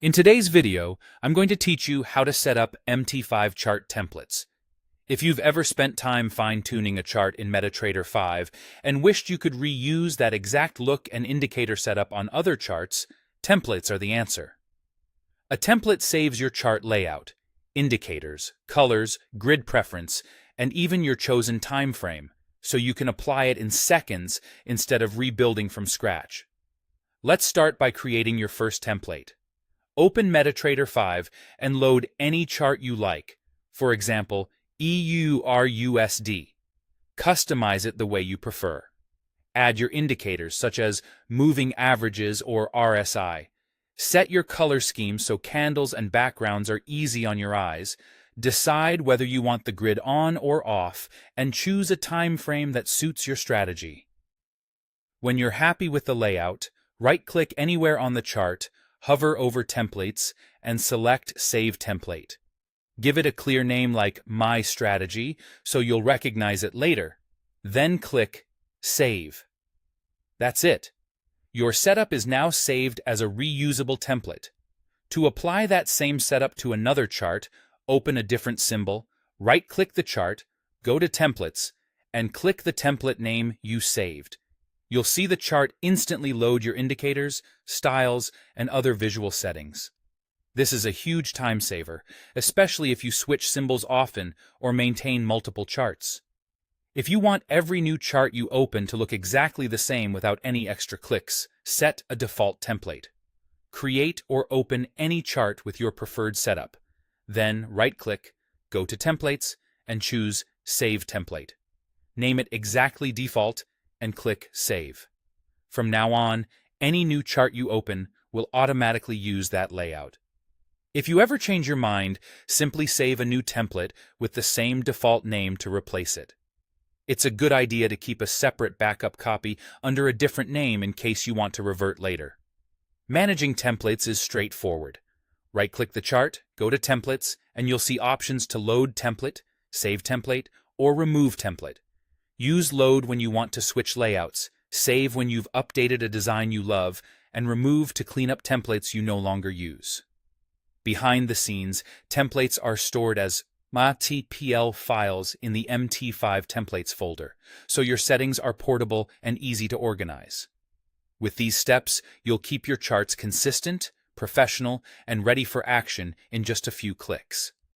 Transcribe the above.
In today's video, I'm going to teach you how to set up MT5 chart templates. If you've ever spent time fine-tuning a chart in MetaTrader 5 and wished you could reuse that exact look and indicator setup on other charts, templates are the answer. A template saves your chart layout, indicators, colors, grid preference, and even your chosen time frame, so you can apply it in seconds instead of rebuilding from scratch. Let's start by creating your first template. Open MetaTrader 5 and load any chart you like, for example, EURUSD. Customize it the way you prefer. Add your indicators such as moving averages or RSI. Set your color scheme so candles and backgrounds are easy on your eyes. Decide whether you want the grid on or off, and choose a time frame that suits your strategy. When you're happy with the layout, right-click anywhere on the chart, hover over Templates, and select Save Template. Give it a clear name like My Strategy so you'll recognize it later. Then click Save. That's it. Your setup is now saved as a reusable template. To apply that same setup to another chart, open a different symbol, right-click the chart, go to Templates, and click the template name you saved. You'll see the chart instantly load your indicators, styles, and other visual settings. This is a huge time saver, especially if you switch symbols often or maintain multiple charts. If you want every new chart you open to look exactly the same without any extra clicks, set a default template. Create or open any chart with your preferred setup. Then right-click, go to Templates, and choose Save Template. Name it exactly default, and click Save. From now on, any new chart you open will automatically use that layout. If you ever change your mind, simply save a new template with the same default name to replace it. It's a good idea to keep a separate backup copy under a different name in case you want to revert later. Managing templates is straightforward. Right-click the chart, go to Templates, and you'll see options to load template, save template, or remove template. Use load when you want to switch layouts, save when you've updated a design you love, and remove to clean up templates you no longer use. Behind the scenes, templates are stored as MT5 files in the MT5 templates folder, so your settings are portable and easy to organize. With these steps, you'll keep your charts consistent, professional, and ready for action in just a few clicks.